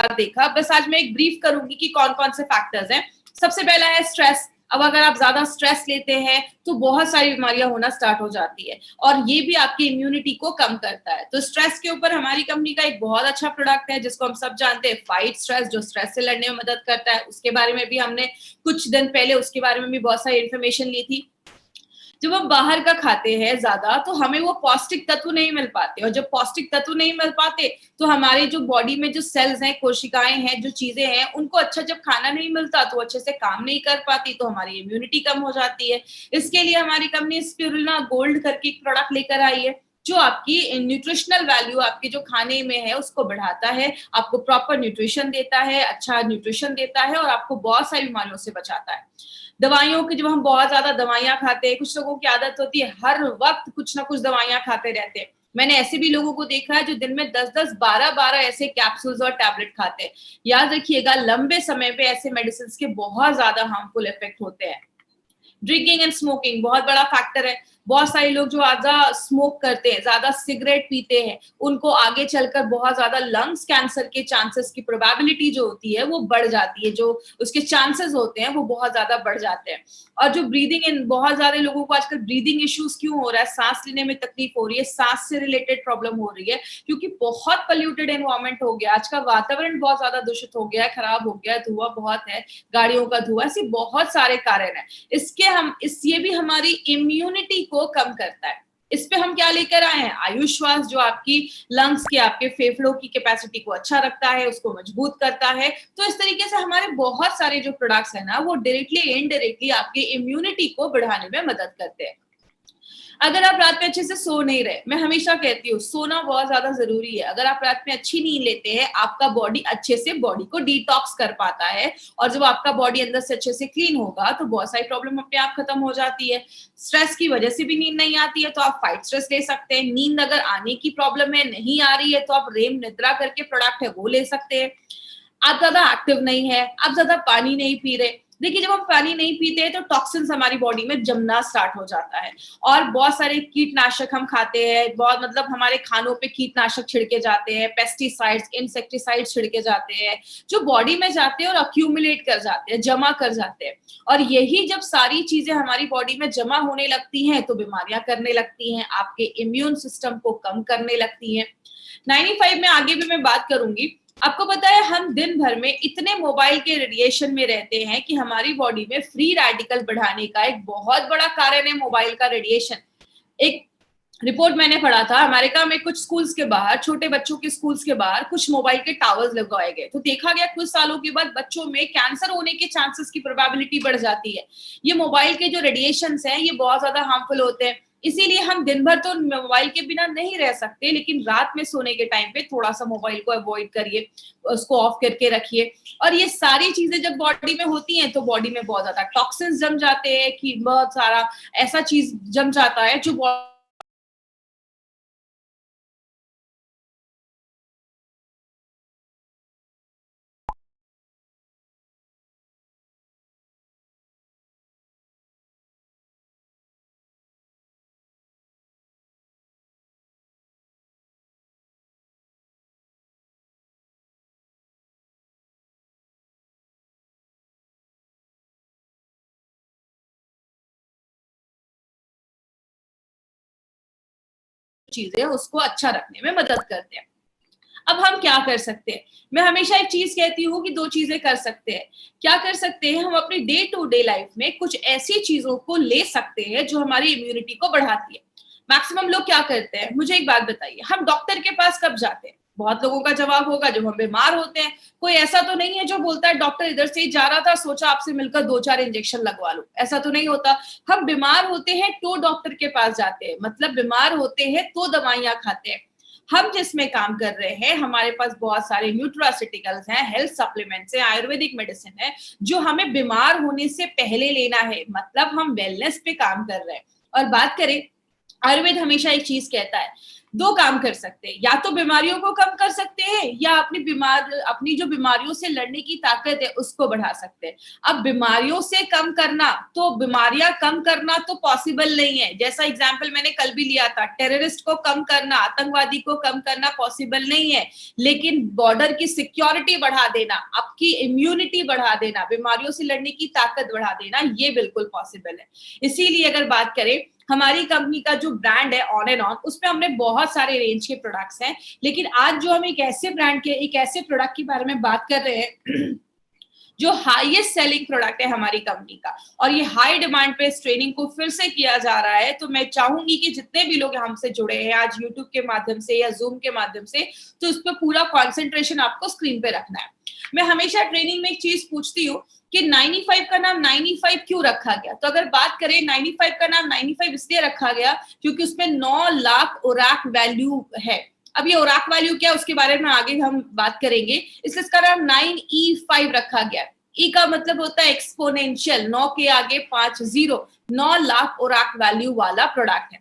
देखा, बस आज मैं एक ब्रीफ करूंगी कि कौन कौन से फैक्टर्स हैं। सबसे पहला है स्ट्रेस। अब अगर आप ज्यादा स्ट्रेस लेते हैं तो बहुत सारी बीमारियां होना स्टार्ट हो जाती है और ये भी आपकी इम्यूनिटी को कम करता है। तो स्ट्रेस के ऊपर हमारी कंपनी का एक बहुत अच्छा प्रोडक्ट है जिसको हम सब जानते हैं, फाइट स्ट्रेस, जो स्ट्रेस से लड़ने में मदद करता है। उसके बारे में भी हमने कुछ दिन पहले उसके बारे में भी बहुत सारी इन्फॉर्मेशन ली थी। जब हम बाहर का खाते हैं ज्यादा तो हमें वो पौष्टिक तत्व नहीं मिल पाते, और जब पौष्टिक तत्व नहीं मिल पाते तो हमारी जो बॉडी में जो सेल्स हैं, कोशिकाएं हैं, जो चीजें हैं, उनको अच्छा जब खाना नहीं मिलता तो अच्छे से काम नहीं कर पाती, तो हमारी इम्यूनिटी कम हो जाती है। इसके लिए हमारी कंपनी स्पिरुलिना गोल्ड करके एक प्रोडक्ट लेकर आई है जो आपकी न्यूट्रिशनल वैल्यू, आपके जो खाने में है उसको बढ़ाता है, आपको प्रॉपर न्यूट्रिशन देता है, अच्छा न्यूट्रिशन देता है और आपको बहुत सारी बीमारियों से बचाता है। दवाइयों की, जब हम बहुत ज्यादा दवाइयां खाते हैं, कुछ लोगों की आदत होती है हर वक्त कुछ ना कुछ दवाइयां खाते रहते हैं। मैंने ऐसे भी लोगों को देखा है जो दिन में 10-10, 12-12 ऐसे कैप्सूल्स और टैबलेट खाते हैं। याद रखिएगा, लंबे समय पे ऐसे मेडिसिन के बहुत ज्यादा हार्मफुल इफेक्ट होते हैं। ड्रिंकिंग एंड स्मोकिंग बहुत बड़ा फैक्टर है। बहुत सारे लोग जो ज्यादा स्मोक करते हैं, ज्यादा सिगरेट पीते हैं, उनको आगे चलकर बहुत ज्यादा लंग्स कैंसर के चांसेस की प्रोबेबिलिटी जो होती है वो बढ़ जाती है, जो उसके चांसेस होते हैं वो बहुत ज्यादा बढ़ जाते हैं। और जो ब्रीदिंग इन, बहुत सारे लोगों को आजकल ब्रीदिंग इश्यूज क्यों हो रहा है, सांस लेने में तकलीफ हो रही है, सांस से रिलेटेड प्रॉब्लम हो रही है, क्योंकि बहुत पोल्यूटेड एनवायरमेंट हो गया। आज का वातावरण बहुत ज्यादा दूषित हो गया है, खराब हो गया है, धुआं बहुत है, गाड़ियों का धुआं, ऐसे बहुत सारे कारण है। ये भी हमारी इम्यूनिटी को कम करता है। इस पे हम क्या लेकर आए हैं, आयुश्वास, जो आपकी लंग्स के, आपके फेफड़ों की कैपेसिटी को अच्छा रखता है, उसको मजबूत करता है। तो इस तरीके से हमारे बहुत सारे जो प्रोडक्ट्स है ना, वो डायरेक्टली इनडायरेक्टली आपकी इम्यूनिटी को बढ़ाने में मदद करते हैं। अगर आप रात में अच्छे से सो नहीं रहे, मैं हमेशा कहती हूँ सोना बहुत ज्यादा जरूरी है। अगर आप रात में अच्छी नींद लेते हैं, आपका बॉडी अच्छे से बॉडी को डिटॉक्स कर पाता है, और जब आपका बॉडी अंदर से अच्छे से क्लीन होगा तो बहुत सारी प्रॉब्लम अपने आप खत्म हो जाती है। स्ट्रेस की वजह से भी नींद नहीं आती है तो आप फाइट स्ट्रेस ले सकते हैं। नींद अगर आने की प्रॉब्लम है, नहीं आ रही है, तो आप रेम निद्रा करके प्रोडक्ट है वो ले सकते हैं। आप ज्यादा एक्टिव नहीं है, आप ज्यादा पानी नहीं पी रहे, देखिए जब हम पानी नहीं पीते हैं तो टॉक्सिन्स हमारी बॉडी में जमना स्टार्ट हो जाता है, और बहुत सारे कीटनाशक हम खाते हैं, बहुत मतलब हमारे खानों पे कीटनाशक छिड़के जाते हैं, पेस्टिसाइड्स, इंसेक्टिसाइड्स छिड़के जाते हैं, जो बॉडी में जाते हैं और अक्यूमुलेट कर जाते हैं, जमा कर जाते हैं। और यही जब सारी चीजें हमारी बॉडी में जमा होने लगती हैं तो बीमारियां करने लगती हैं, आपके इम्यून सिस्टम को कम करने लगती हैं। 95 में आगे भी मैं बात करूंगी। आपको पता है हम दिन भर में इतने मोबाइल के रेडिएशन में रहते हैं कि हमारी बॉडी में फ्री रेडिकल बढ़ाने का एक बहुत बड़ा कारण है मोबाइल का रेडिएशन। एक रिपोर्ट मैंने पढ़ा था, अमेरिका में कुछ स्कूल्स के बाहर, छोटे बच्चों के स्कूल्स के बाहर कुछ मोबाइल के टावर्स लगाए गए, तो देखा गया कुछ सालों के बाद बच्चों में कैंसर होने के चांसेस की प्रोबेबिलिटी बढ़ जाती है। ये मोबाइल के जो रेडिएशंस हैं ये बहुत ज्यादा हार्मफुल होते हैं। इसीलिए हम दिन भर तो मोबाइल के बिना नहीं रह सकते, लेकिन रात में सोने के टाइम पे थोड़ा सा मोबाइल को अवॉइड करिए, उसको ऑफ करके रखिए। और ये सारी चीजें जब बॉडी में होती हैं तो बॉडी में बहुत ज्यादा टॉक्सिन्स जम जाते हैं, कि बहुत सारा ऐसा चीज जम जाता है जो चीजें उसको अच्छा रखने में मदद करते हैं। अब हम क्या कर सकते हैं, मैं हमेशा एक चीज कहती हूँ कि दो चीजें कर सकते हैं। क्या कर सकते हैं, हम अपनी डे टू डे लाइफ में कुछ ऐसी चीजों को ले सकते हैं जो हमारी इम्यूनिटी को बढ़ाती है। मैक्सिमम लोग क्या करते हैं, मुझे एक बात बताइए, हम डॉक्टर के पास कब जाते हैं? बहुत लोगों का जवाब होगा जब हम बीमार होते हैं। कोई ऐसा तो नहीं है जो बोलता है डॉक्टर इधर से ही जा रहा था, सोचा आपसे मिलकर 2-4 इंजेक्शन लगवा लो, ऐसा तो नहीं होता। हम बीमार होते हैं तो डॉक्टर के पास जाते हैं, मतलब बीमार होते हैं तो दवाइयां खाते हैं। हम जिसमें काम कर रहे हैं, हमारे पास बहुत सारे न्यूट्रास्यूटिकल्स हैं, हेल्थ सप्लीमेंट्स हैं, आयुर्वेदिक मेडिसिन है, जो हमें बीमार होने से पहले लेना है, मतलब हम वेलनेस पे काम कर रहे हैं। और बात करें, आयुर्वेद हमेशा एक चीज कहता है, दो काम कर सकते हैं, या तो बीमारियों को कम कर सकते हैं या अपनी जो बीमारियों से लड़ने की ताकत है उसको बढ़ा सकते हैं। अब बीमारियों से कम करना, तो बीमारियां कम करना तो पॉसिबल नहीं है। जैसा एग्जांपल मैंने कल भी लिया था, टेररिस्ट को कम करना, आतंकवादी को कम करना पॉसिबल नहीं है, लेकिन बॉर्डर की सिक्योरिटी बढ़ा देना, आपकी इम्यूनिटी बढ़ा देना, बीमारियों से लड़ने की ताकत बढ़ा देना, ये बिल्कुल पॉसिबल है। इसीलिए अगर बात करें, हमारी कंपनी का जो ब्रांड है ऑन एंड ऑन, उसमें हमने बहुत सारे रेंज के प्रोडक्ट्स हैं, लेकिन आज जो हम एक ऐसे ब्रांड के, एक ऐसे प्रोडक्ट के बारे में बात कर रहे हैं जो हाईएस्ट सेलिंग प्रोडक्ट है हमारी कंपनी का, और ये हाई डिमांड पे इस ट्रेनिंग को फिर से किया जा रहा है। तो मैं चाहूंगी कि जितने भी लोग हमसे जुड़े हैं आज यूट्यूब के माध्यम से या जूम के माध्यम से, तो इस पर पूरा कॉन्सेंट्रेशन आपको स्क्रीन पे रखना है। मैं हमेशा ट्रेनिंग में एक चीज पूछती हूँ कि 95 का नाम 95 क्यों रखा गया। तो अगर बात करें, 95 का नाम 95 इसलिए रखा गया क्योंकि उसमें 9 लाख ओराक वैल्यू है। अब ये ओराक वैल्यू क्या है उसके बारे में आगे हम बात करेंगे, इसलिए इसका नाम 9E5 रखा गया। ई का मतलब होता है एक्सपोनेंशियल, 9 के आगे 5 0, 9 लाख ओराक वैल्यू वाला प्रोडक्ट है।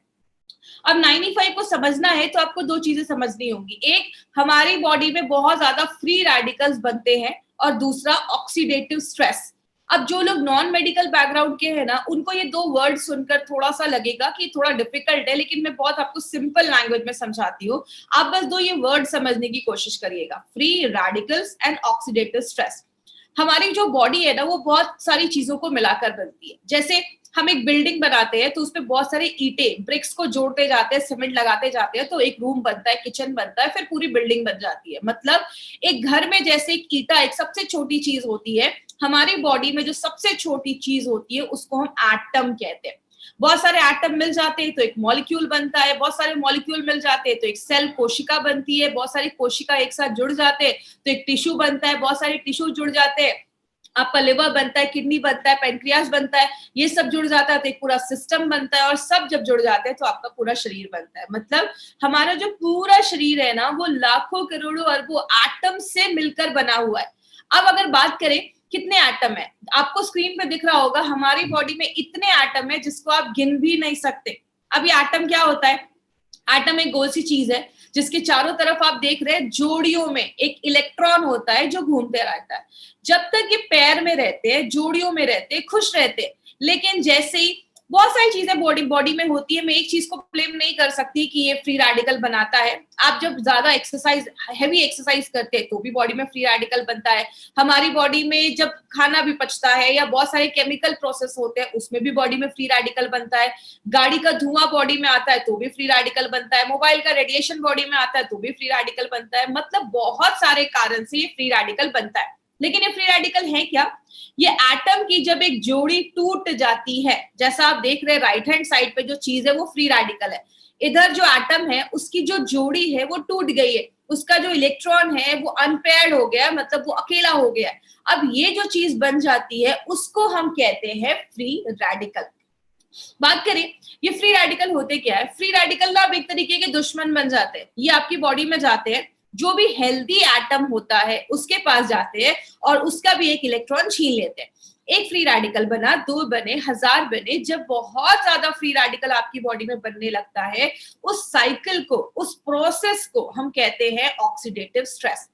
अब 95 को समझना है तो आपको दो चीजें समझनी होंगी। एक, हमारी बॉडी में बहुत ज्यादा फ्री रेडिकल्स बनते हैं, और दूसरा ऑक्सीडेटिव स्ट्रेस। अब जो लोग नॉन मेडिकल बैकग्राउंड के हैं ना, उनको ये दो वर्ड सुनकर थोड़ा सा लगेगा कि थोड़ा डिफिकल्ट है, लेकिन मैं बहुत आपको सिंपल लैंग्वेज में समझाती हूँ। आप बस दो ये वर्ड समझने की कोशिश करिएगा, free radicals and oxidative stress. हमारी जो बॉडी है ना, वो बहुत सारी चीजों को मिलाकर बनती है। जैसे हम एक बिल्डिंग बनाते हैं तो उसपे बहुत सारे ईंटे, ब्रिक्स को जोड़ते जाते हैं, सीमेंट लगाते जाते हैं, तो एक रूम बनता है, किचन बनता है, फिर पूरी बिल्डिंग बन जाती है। मतलब एक घर में जैसे एक ईंटा एक सबसे छोटी चीज होती है, हमारी बॉडी में जो सबसे छोटी चीज होती है उसको हम एटम कहते हैं। बहुत सारे एटम मिल जाते हैं तो एक मॉलिक्यूल बनता है, बहुत सारे मॉलिक्यूल मिल जाते हैं तो एक सेल, कोशिका बनती है, बहुत सारी कोशिका एक साथ जुड़ जाते हैं तो एक टिश्यू बनता है, बहुत सारे टिश्यू जुड़ जाते हैं, आपका लिवर बनता है, किडनी बनता है, पेनक्रियास बनता है, ये सब जुड़ जाता है तो एक पूरा सिस्टम बनता है, और सब जब जुड़ जाते हैं तो आपका पूरा शरीर बनता है। मतलब हमारा जो पूरा शरीर है ना, वो लाखों करोड़ों अरबों एटम से मिलकर बना हुआ है। अब अगर बात करें कितने एटम है, आपको स्क्रीन पे दिख रहा होगा हमारी बॉडी में इतने एटम है जिसको आप गिन भी नहीं सकते। अब ये एटम क्या होता है? एटम एक गोल सी चीज है जिसके चारों तरफ आप देख रहे हैं जोड़ियों में एक इलेक्ट्रॉन होता है जो घूमते रहता है। जब तक ये पैर में रहते हैं, जोड़ियों में रहते हैं, खुश रहते हैं, लेकिन जैसे ही बहुत सारी चीजें बॉडी में होती है, मैं एक चीज को ब्लेम नहीं कर सकती कि ये फ्री रेडिकल बनाता है। आप जब ज्यादा एक्सरसाइज, हैवी एक्सरसाइज करते हैं तो भी बॉडी में फ्री रेडिकल बनता है। हमारी बॉडी में जब खाना भी पचता है या बहुत सारे केमिकल प्रोसेस होते हैं उसमें भी बॉडी में फ्री रेडिकल बनता है। गाड़ी का धुआं बॉडी में आता है तो भी फ्री रेडिकल बनता है। मोबाइल का रेडिएशन बॉडी में आता है तो भी फ्री रेडिकल बनता है। मतलब बहुत सारे कारण से ये फ्री रेडिकल बनता है। लेकिन ये फ्री रेडिकल है क्या? ये एटम की जब एक जोड़ी टूट जाती है, जैसा आप देख रहे हैं राइट हैंड साइड पे जो चीज है वो फ्री रेडिकल है। इधर जो एटम है उसकी जो जोड़ी है वो टूट गई है, उसका जो इलेक्ट्रॉन है वो अनपेयर्ड हो गया, मतलब वो अकेला हो गया। अब ये जो चीज बन जाती है उसको हम कहते हैं फ्री रेडिकल। बात करें ये फ्री रेडिकल होते क्या है? फ्री रेडिकल ना अब एक तरीके के दुश्मन बन जाते हैं। ये आपकी बॉडी में जाते हैं, जो भी हेल्दी एटम होता है उसके पास जाते हैं और उसका भी एक इलेक्ट्रॉन छीन लेते हैं। एक फ्री रेडिकल बना, दो बने, 1000 बने। जब बहुत ज्यादा फ्री रेडिकल आपकी बॉडी में बनने लगता है, उस साइकिल को, उस प्रोसेस को हम कहते हैं ऑक्सीडेटिव स्ट्रेस।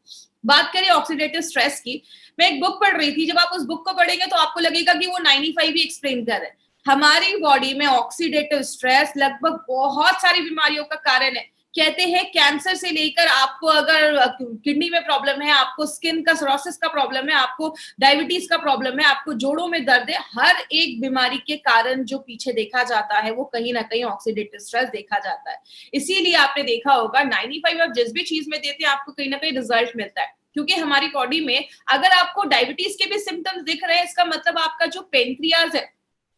बात करें ऑक्सीडेटिव स्ट्रेस की, मैं एक बुक पढ़ रही थी। जब आप उस बुक को पढ़ेंगे तो आपको लगेगा कि वो 95 ही एक्सप्लेन कर रहे हैं। हमारी बॉडी में ऑक्सीडेटिव स्ट्रेस लगभग बहुत सारी बीमारियों का कारण है। कहते हैं कैंसर से लेकर आपको अगर किडनी में प्रॉब्लम है, आपको स्किन का सोरोसिस का प्रॉब्लम है, आपको डायबिटीज का प्रॉब्लम है, आपको जोड़ों में दर्द है, हर एक बीमारी के कारण जो पीछे देखा जाता है वो कहीं ना कहीं ऑक्सीडेटिव स्ट्रेस देखा जाता है। इसीलिए आपने देखा होगा 95 आप जिस भी चीज में देते हैं आपको कहीं ना कहीं रिजल्ट मिलता है। क्योंकि हमारी बॉडी में अगर आपको डायबिटीज के भी सिम्टम्स दिख रहे हैं, इसका मतलब आपका जो पेनक्रियाज है,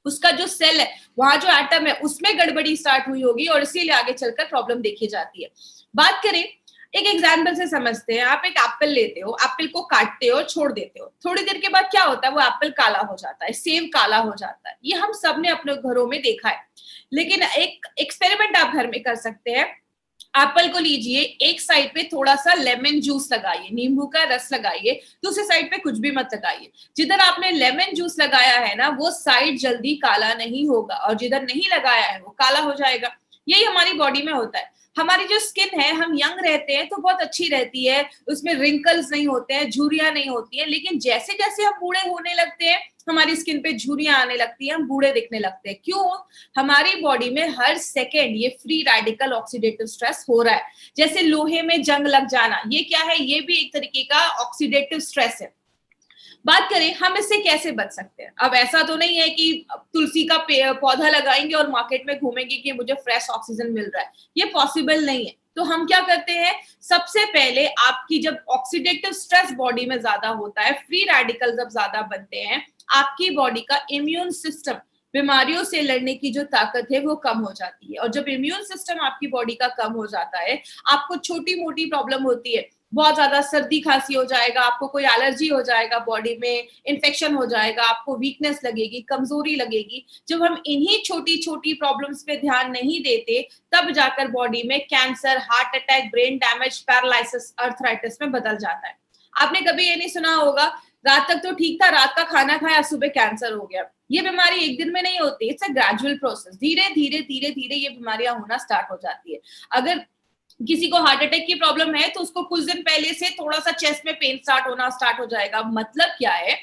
उसका जो सेल है, वहां जो एटम है, उसमें गड़बड़ी स्टार्ट हुई होगी और इसीलिए आगे चलकर प्रॉब्लम देखी जाती है। बात करें एक एग्जाम्पल से समझते हैं। आप एक एप्पल लेते हो, एप्पल को काटते हो, छोड़ देते हो, थोड़ी देर के बाद क्या होता है? वो एप्पल काला हो जाता है, सेब काला हो जाता है। ये हम सब ने अपने घरों में देखा है। लेकिन एक एक्सपेरिमेंट आप घर में कर सकते हैं। एप्पल को लीजिए, एक साइड पे थोड़ा सा लेमन जूस लगाइए, नींबू का रस लगाइए, दूसरी साइड पे कुछ भी मत लगाइए। जिधर आपने लेमन जूस लगाया है ना, वो साइड जल्दी काला नहीं होगा और जिधर नहीं लगाया है वो काला हो जाएगा। यही हमारी बॉडी में होता है। हमारी जो स्किन है, हम यंग रहते हैं तो बहुत अच्छी रहती है, उसमें रिंकल्स नहीं होते हैं, झुर्रियां नहीं होती हैं, लेकिन जैसे जैसे हम बूढ़े होने लगते हैं हमारी स्किन पे झुर्रियां आने लगती हैं, हम बूढ़े दिखने लगते हैं। क्यों? हमारी बॉडी में हर सेकेंड ये फ्री रेडिकल ऑक्सीडेटिव स्ट्रेस हो रहा है। जैसे लोहे में जंग लग जाना, ये क्या है? ये भी एक तरीके का ऑक्सीडेटिव स्ट्रेस है। बात करें हम इससे कैसे बच सकते हैं। अब ऐसा तो नहीं है कि तुलसी का पौधा लगाएंगे और मार्केट में घूमेंगे कि मुझे फ्रेश ऑक्सीजन मिल रहा है, ये पॉसिबल नहीं है। तो हम क्या करते हैं, सबसे पहले आपकी जब ऑक्सीडेटिव स्ट्रेस बॉडी में ज्यादा होता है, फ्री रेडिकल जब ज्यादा बनते हैं, आपकी बॉडी का इम्यून सिस्टम, बीमारियों से लड़ने की जो ताकत है वो कम हो जाती है। और जब इम्यून सिस्टम आपकी बॉडी का कम हो जाता है, आपको छोटी मोटी प्रॉब्लम होती है, बहुत ज्यादा सर्दी खांसी हो जाएगा, आपको कोई एलर्जी हो जाएगा, बॉडी में इन्फेक्शन हो जाएगा, आपको वीकनेस लगेगी, कमजोरी लगेगी। जब हम इन्हीं छोटी छोटी प्रॉब्लम्स पे ध्यान नहीं देते, तब जाकर बॉडी में cancer, heart attack, brain damage, paralysis, arthritis में बदल जाता है। आपने कभी ये नहीं सुना होगा, रात तक तो ठीक था, रात का खाना खाया, सुबह कैंसर हो गया। ये बीमारी एक दिन में नहीं होती, इट्स अ ग्रेजुअल प्रोसेस। धीरे धीरे धीरे धीरे ये बीमारियां होना स्टार्ट हो जाती है। अगर किसी को हार्ट अटैक की प्रॉब्लम है तो उसको कुछ दिन पहले से थोड़ा सा चेस्ट में पेन स्टार्ट हो जाएगा। मतलब क्या है,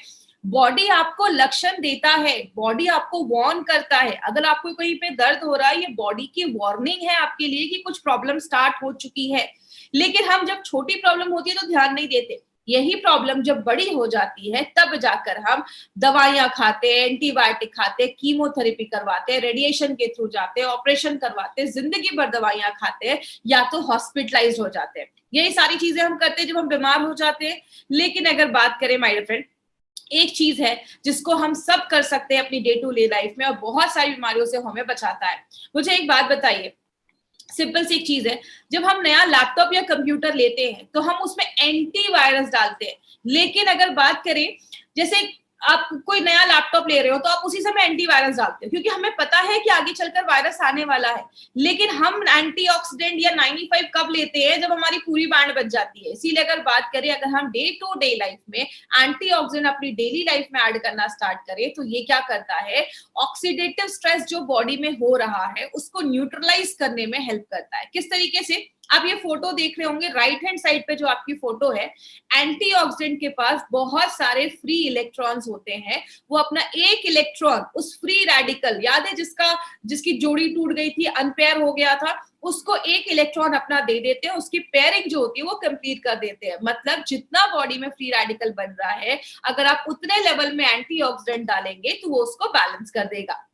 बॉडी आपको लक्षण देता है, बॉडी आपको वार्न करता है। अगर आपको कहीं पे दर्द हो रहा है, ये बॉडी की वार्निंग है आपके लिए कि कुछ प्रॉब्लम स्टार्ट हो चुकी है। लेकिन हम जब छोटी प्रॉब्लम होती है तो ध्यान नहीं देते, यही प्रॉब्लम जब बड़ी हो जाती है तब जाकर हम दवाइयां खाते हैं, एंटीबायोटिक खाते हैं, कीमोथेरेपी करवाते हैं, रेडिएशन के थ्रू जाते हैं, ऑपरेशन करवाते हैं, जिंदगी भर दवाइयां खाते हैं, या तो हॉस्पिटलाइज हो जाते हैं। यही सारी चीजें हम करते हैं जब हम बीमार हो जाते हैं। लेकिन अगर बात करें माय डियर फ्रेंड, एक चीज है जिसको हम सब कर सकते हैं अपनी डे टू डे लाइफ में और बहुत सारी बीमारियों से हमें बचाता है। मुझे एक बात बताइए, सिंपल सी एक चीज है, जब हम नया लैपटॉप या कंप्यूटर लेते हैं तो हम उसमें एंटीवायरस डालते हैं। लेकिन अगर बात करें, जैसे आप कोई नया लैपटॉप ले रहे हो तो आप उसी समय एंटीवायरस डालते हो, क्योंकि हमें पता है कि आगे चलकर वायरस आने वाला है। लेकिन हम एंटीऑक्सीडेंट या 95 कब लेते हैं? जब हमारी पूरी बैंड बच जाती है। इसीलिए अगर बात करें, अगर हम डे टू डे लाइफ में एंटीऑक्सीडेंट अपनी डेली लाइफ में ऐड करना स्टार्ट करें, तो ये क्या करता है, ऑक्सीडेटिव स्ट्रेस जो बॉडी में हो रहा है उसको न्यूट्रलाइज करने में हेल्प करता है। किस तरीके से? आप ये फोटो देख रहे होंगे, राइट हैंड साइड पे जो आपकी फोटो है, एंटीऑक्सीडेंट के पास बहुत सारे फ्री इलेक्ट्रॉन्स होते हैं। वो अपना एक इलेक्ट्रॉन उस फ्री रेडिकल, याद है जिसकी जोड़ी टूट गई थी, अनपेयर हो गया था, उसको एक इलेक्ट्रॉन अपना दे देते हैं, उसकी पेयरिंग जो होती है वो कंप्लीट कर देते हैं। मतलब जितना बॉडी में फ्री रेडिकल बन रहा है, अगर आप उतने लेवल में एंटीऑक्सीडेंट डालेंगे तो वो उसको बैलेंस कर देगा।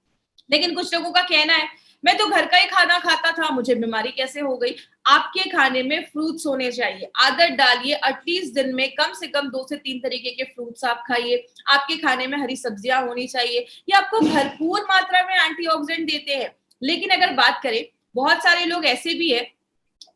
लेकिन कुछ लोगों का कहना है, मैं तो घर का ही खाना खाता था, मुझे बीमारी कैसे हो गई? आपके खाने में फ्रूट्स होने चाहिए, आदत डालिए, एटलीस्ट दिन में कम से कम 2 से 3 तरीके के फ्रूट्स आप खाइए। आपके खाने में हरी सब्जियां होनी चाहिए, ये आपको भरपूर मात्रा में एंटीऑक्सीडेंट देते हैं। लेकिन अगर बात करें, बहुत सारे लोग ऐसे भी है,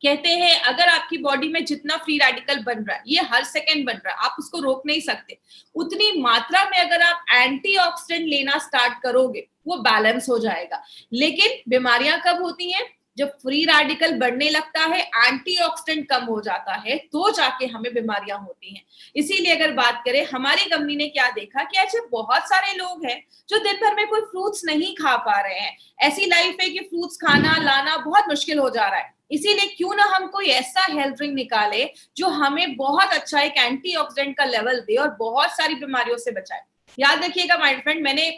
कहते हैं अगर आपकी बॉडी में जितना फ्री रेडिकल बन रहा है, ये हर सेकंड बन रहा है, आप उसको रोक नहीं सकते, उतनी मात्रा में अगर आप एंटीऑक्सीडेंट लेना स्टार्ट करोगे वो बैलेंस हो जाएगा। लेकिन बीमारियां कब होती हैं? जब फ्री रेडिकल बढ़ने लगता है, एंटीऑक्सीडेंट कम हो जाता है, तो जाके हमें बीमारियां होती हैं। इसीलिए अगर बात करें, हमारी कंपनी ने क्या देखा कि ऐसे बहुत सारे लोग हैं जो दिन भर में कोई फ्रूट्स नहीं खा पा रहे हैं। ऐसी लाइफ है कि फ्रूट्स खाना लाना बहुत मुश्किल हो जा रहा है। इसीलिए क्यों ना हम कोई ऐसा हेल्थ ड्रिंक निकाले जो हमें बहुत अच्छा एक एंटीऑक्सीडेंट का लेवल दे और बहुत सारी बीमारियों से बचाए। याद रखिएगा माय फ्रेंड, मैंने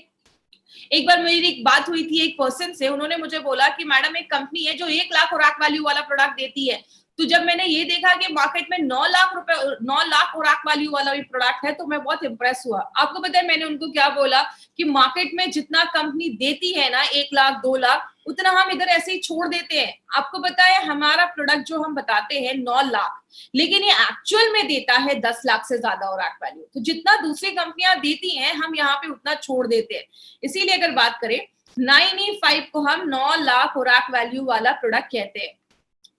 एक बार मेरी एक बात हुई थी एक पर्सन से, उन्होंने मुझे बोला कि मैडम एक कंपनी है जो 1 लाख खुराक वैल्यू वाला प्रोडक्ट देती है। तो जब मैंने ये देखा कि मार्केट में 9 लाख खुराक वैल्यू वाला भी प्रोडक्ट है, तो मैं बहुत इंप्रेस हुआ। आपको पता है मैंने उनको क्या बोला कि मार्केट में जितना कंपनी देती है ना, 1 लाख 2 लाख, उतना हम इधर ऐसे ही छोड़ देते हैं। आपको पता है हमारा प्रोडक्ट जो हम बताते हैं 9 लाख, लेकिन ये एक्चुअल में देता है 10 लाख से ज्यादा खुराक वैल्यू। तो जितना दूसरी कंपनियां देती हैं, हम यहाँ पे उतना छोड़ देते हैं। इसीलिए अगर बात करें, 95 को हम 9 लाख खुराक वैल्यू वाला प्रोडक्ट कहते हैं।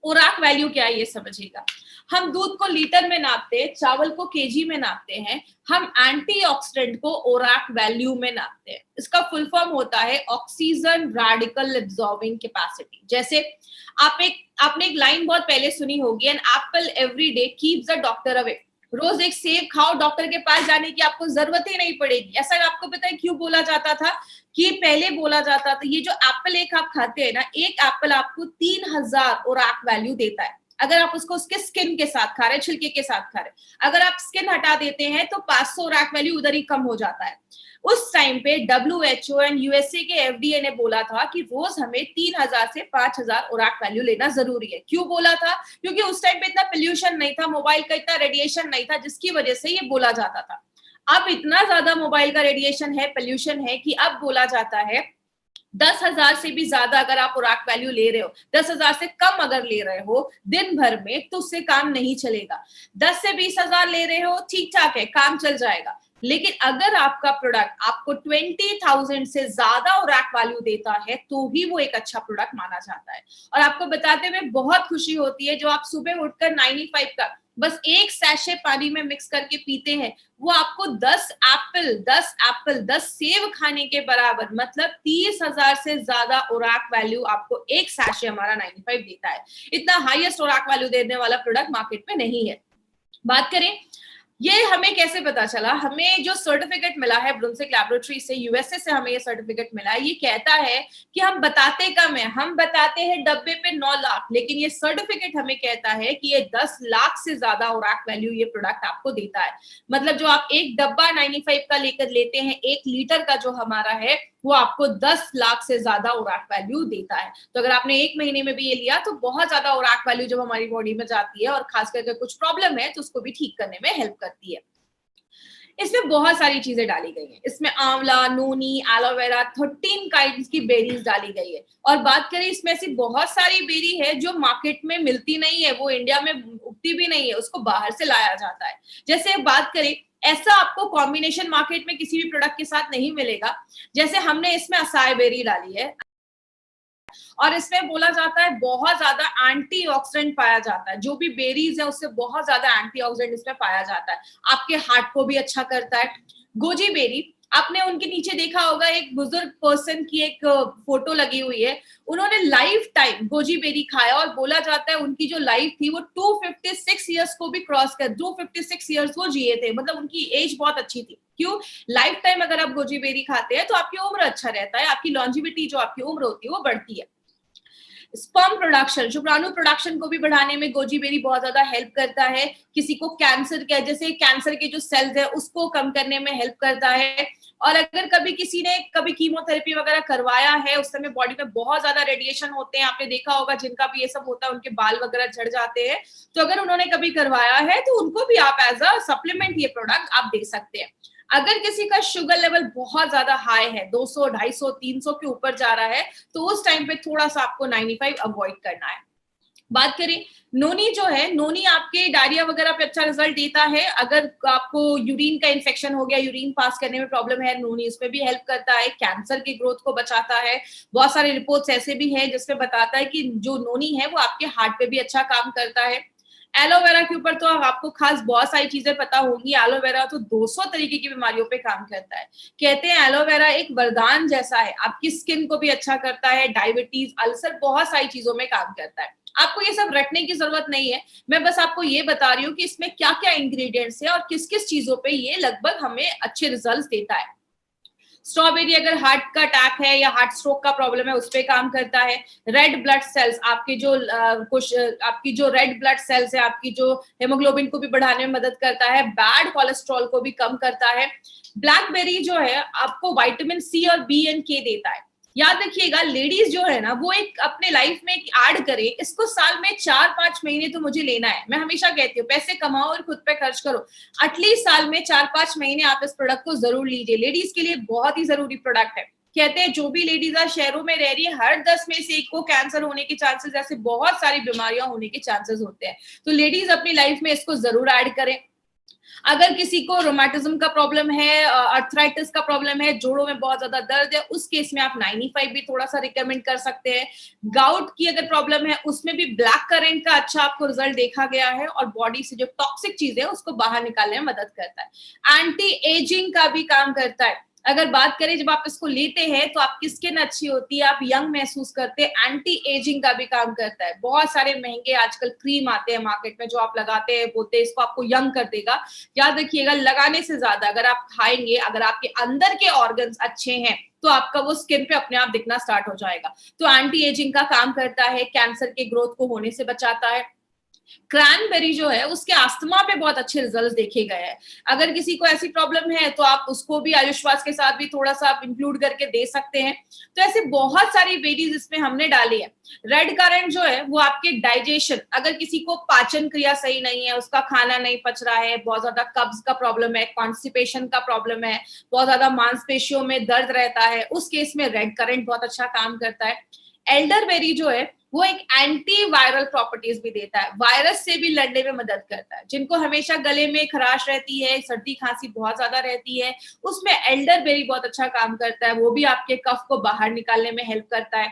खुराक वैल्यू क्या है ये समझिएगा। हम दूध को लीटर में नापते हैं, चावल को केजी में नापते हैं, हम एंटीऑक्सीडेंट को ओराक वैल्यू में नापते हैं। इसका फुल फॉर्म होता है ऑक्सीजन रेडिकल एब्जॉर्बिंग कैपेसिटी। जैसे आपने एक लाइन बहुत पहले सुनी होगी, an apple every day keeps the doctor away. रोज एक सेब खाओ, डॉक्टर के पास जाने की आपको जरूरत ही नहीं पड़ेगी। ऐसा आपको पता है क्यों बोला जाता था? कि पहले बोला जाता था ये जो एप्पल एक आप खाते हैं ना, एक एप्पल आपको 3000 ओराक वैल्यू देता है अगर आप उसको उसके स्किन के साथ खा रहे हैं, छिलके के साथ खा रहे हैं। अगर आप स्किन हटा देते हैं तो 500 ओराक वैल्यू उधर ही कम हो जाता है। उस टाइम पे WHO एंड यूएसए के FDA ने बोला था कि रोज हमें 3000 से 5000 ओराक वैल्यू लेना जरूरी है। क्यों बोला था? क्योंकि उस टाइम पे इतना पोल्यूशन नहीं था, मोबाइल का इतना रेडिएशन नहीं था, जिसकी वजह से ये बोला जाता था। अब इतना ज्यादा मोबाइल का रेडिएशन है, पोल्यूशन है, कि अब बोला जाता है 10,000 से भी ज्यादा अगर आप ओराक वैल्यू ले रहे हो, 10,000 से कम अगर ले रहे हो दिन भर में, तो उससे काम नहीं चलेगा। 10 से 20,000 ले रहे हो, ठीक ठाक है, काम चल जाएगा। लेकिन अगर आपका प्रोडक्ट आपको 20,000 से ज्यादा ओराक वैल्यू देता है, तो ही वो एक अच्छा प्रोडक्ट माना जाता है। और आपको बताते हुए बहुत खुशी होती है, जो आप सुबह उठकर 95 का बस एक सैशे पानी में मिक्स करके पीते हैं, वो आपको 10 सेब खाने के बराबर, मतलब 30,000 से ज्यादा ओराक वैल्यू आपको एक सैशे हमारा 95 देता है। इतना हाईएस्ट ओराक वैल्यू देने वाला प्रोडक्ट मार्केट में नहीं है। बात करें ये हमें कैसे पता चला? हमें जो सर्टिफिकेट मिला है ब्रुंसविक लैबोरेटरी से, यूएसए से हमें ये सर्टिफिकेट मिला है। ये कहता है कि हम बताते कम है, हम बताते हैं डब्बे पे 9 लाख, लेकिन ये सर्टिफिकेट हमें कहता है कि ये 10 लाख से ज्यादा ओराक वैल्यू ये प्रोडक्ट आपको देता है। मतलब जो आप एक डब्बा 95 का लेकर लेते हैं, 1 लीटर का जो हमारा है, वो आपको 10 लाख से ज्यादा ओराक वैल्यू देता है। तो अगर आपने 1 महीने में भी ये लिया, तो बहुत ज्यादा ओराक वैल्यू जब हमारी बॉडी में जाती है, और खास करके कुछ प्रॉब्लम है, तो उसको भी ठीक करने में हेल्प करती है। इसमें बहुत सारी चीजें डाली गई हैं। इसमें आंवला, नोनी, एलोवेरा, 13 काइंड्स की बेरीज डाली गई है। और बात करें, इसमें ऐसी बहुत सारी बेरी है जो मार्केट में मिलती नहीं है, वो इंडिया में उगती भी नहीं है, उसको बाहर से लाया जाता है। जैसे बात करें, ऐसा आपको कॉम्बिनेशन मार्केट में किसी भी प्रोडक्ट के साथ नहीं मिलेगा। जैसे हमने इसमें असाई बेरी डाली है, और इसमें बोला जाता है बहुत ज्यादा एंटीऑक्सीडेंट पाया जाता है। जो भी बेरीज है उससे बहुत ज्यादा एंटीऑक्सीडेंट इसमें पाया जाता है, आपके हार्ट को भी अच्छा करता है। गोजी बेरी, आपने उनके नीचे देखा होगा एक बुजुर्ग पर्सन की एक फोटो लगी हुई है। उन्होंने लाइफ टाइम गोजी बेरी खाया, और बोला जाता है उनकी जो लाइफ थी वो 256 ईयर्स को भी क्रॉस कर, 256 ईयर्स वो जिए थे। मतलब उनकी एज बहुत अच्छी थी। क्यों? लाइफ टाइम अगर आप गोजी बेरी खाते हैं तो आपकी उम्र अच्छा रहता है, आपकी लॉन्जिविटी जो आपकी उम्र होती है वो बढ़ती है। स्पर्म प्रोडक्शन, शुक्राणु प्रोडक्शन को भी बढ़ाने में गोजी बेरी बहुत ज्यादा हेल्प करता है। किसी को कैंसर के, जैसे कैंसर के जो सेल्स है उसको कम करने में हेल्प करता है। और अगर कभी किसी ने कभी कीमोथेरेपी वगैरह करवाया है, उस समय बॉडी में बहुत ज्यादा रेडिएशन होते हैं, आपने देखा होगा जिनका भी ये सब होता है उनके बाल वगैरह झड़ जाते हैं, तो अगर उन्होंने कभी करवाया है तो उनको भी आप एज अ सप्लीमेंट ये प्रोडक्ट आप दे सकते हैं। अगर किसी का शुगर लेवल बहुत ज्यादा हाई है, 200, 250, 300 के ऊपर जा रहा है, तो उस टाइम पे थोड़ा सा आपको 95 अवॉइड करना है। बात करें नोनी, जो है नोनी आपके डायरिया वगैरह पे अच्छा रिजल्ट देता है। अगर आपको यूरिन का इन्फेक्शन हो गया, यूरिन पास करने में प्रॉब्लम है, नोनी उसमें भी हेल्प करता है। कैंसर की ग्रोथ को बचाता है। बहुत सारे रिपोर्ट्स ऐसे भी हैं जिसमें बताता है कि जो नोनी है वो आपके हार्ट पे भी अच्छा काम करता है। एलोवेरा के ऊपर तो आपको खास बहुत सारी चीजें पता होंगी। एलोवेरा तो 200 तरीके की बीमारियों पे काम करता है। कहते हैं एलोवेरा एक वरदान जैसा है, आपकी स्किन को भी अच्छा करता है, डायबिटीज, अल्सर, बहुत सारी चीजों में काम करता है। आपको ये सब रटने की जरूरत नहीं है, मैं बस आपको ये बता रही हूँ कि इसमें क्या क्या इंग्रेडिएंट्स है और किस किस चीजों पे ये लगभग हमें अच्छे रिजल्ट्स देता है। स्ट्रॉबेरी अगर हार्ट का अटैक है या हार्ट स्ट्रोक का प्रॉब्लम है उस पे काम करता है। रेड ब्लड सेल्स, आपके जो आपकी जो रेड ब्लड सेल्स है, आपकी जो हेमोग्लोबिन को भी बढ़ाने में मदद करता है। बैड कोलेस्ट्रॉल को भी कम करता है। ब्लैकबेरी जो है आपको विटामिन सी और बी एंड के देता है। याद रखिएगा, लेडीज जो है ना वो एक अपने लाइफ में ऐड करे, इसको साल में 4-5 महीने तो मुझे लेना है। मैं हमेशा कहती हूँ पैसे कमाओ और खुद पे खर्च करो, एटलीस्ट साल में 4-5 महीने आप इस प्रोडक्ट को जरूर लीजिए। लेडीज के लिए बहुत ही जरूरी प्रोडक्ट है। कहते हैं जो भी लेडीज आज शहरों में रह रही है, हर 10 में से 1 को कैंसर होने के चांसेस, ऐसे बहुत सारी बीमारियां होने के चांसेस होते हैं। तो लेडीज अपनी लाइफ में इसको जरूर ऐड करें। अगर किसी को रोमेटिज्म का प्रॉब्लम है, अर्थराइटिस का प्रॉब्लम है, जोड़ों में बहुत ज्यादा दर्द है, उस केस में आप 95 भी थोड़ा सा रिकमेंड कर सकते हैं। गाउट की अगर प्रॉब्लम है उसमें भी ब्लैक करेंट का अच्छा आपको रिजल्ट देखा गया है, और बॉडी से जो टॉक्सिक चीजें है उसको बाहर निकालने में मदद करता है। एंटी एजिंग का भी काम करता है। अगर बात करें जब आप इसको लेते हैं तो आपकी स्किन अच्छी होती है, आप यंग महसूस करते हैं, एंटी एजिंग का भी काम करता है। बहुत सारे महंगे आजकल क्रीम आते हैं मार्केट में जो आप लगाते हैं, बोलते हैं इसको आपको यंग कर देगा। याद रखिएगा, लगाने से ज्यादा अगर आप खाएंगे, अगर आपके अंदर के ऑर्गन्स अच्छे हैं तो आपका वो स्किन पे अपने आप दिखना स्टार्ट हो जाएगा। तो एंटी एजिंग का काम करता है, कैंसर के ग्रोथ को होने से बचाता है। क्रैनबेरी जो है उसके अस्थमा पे बहुत अच्छे रिजल्ट्स देखे गए हैं। अगर किसी को ऐसी प्रॉब्लम है तो आप उसको भी आयुष्वास के साथ भी थोड़ा सा आप इंक्लूड करके दे सकते हैं। तो ऐसे बहुत सारी बेरीज इसमें हमने डाली है। रेड करंट जो है वो आपके डाइजेशन, अगर किसी को पाचन क्रिया सही नहीं है, उसका खाना नहीं पच रहा है, बहुत ज्यादा कब्ज का प्रॉब्लम है, कॉन्स्टिपेशन का प्रॉब्लम है, बहुत ज्यादा मांसपेशियों में दर्द रहता है, उस केस में रेड करंट बहुत अच्छा काम करता है। एल्डरबेरी जो है वो एक एंटी वायरल प्रॉपर्टीज भी देता है, वायरस से भी लड़ने में मदद करता है। जिनको हमेशा गले में खराश रहती है, सर्दी खांसी बहुत ज्यादा रहती है, उसमें एल्डरबेरी बहुत अच्छा काम करता है, वो भी आपके कफ को बाहर निकालने में हेल्प करता है।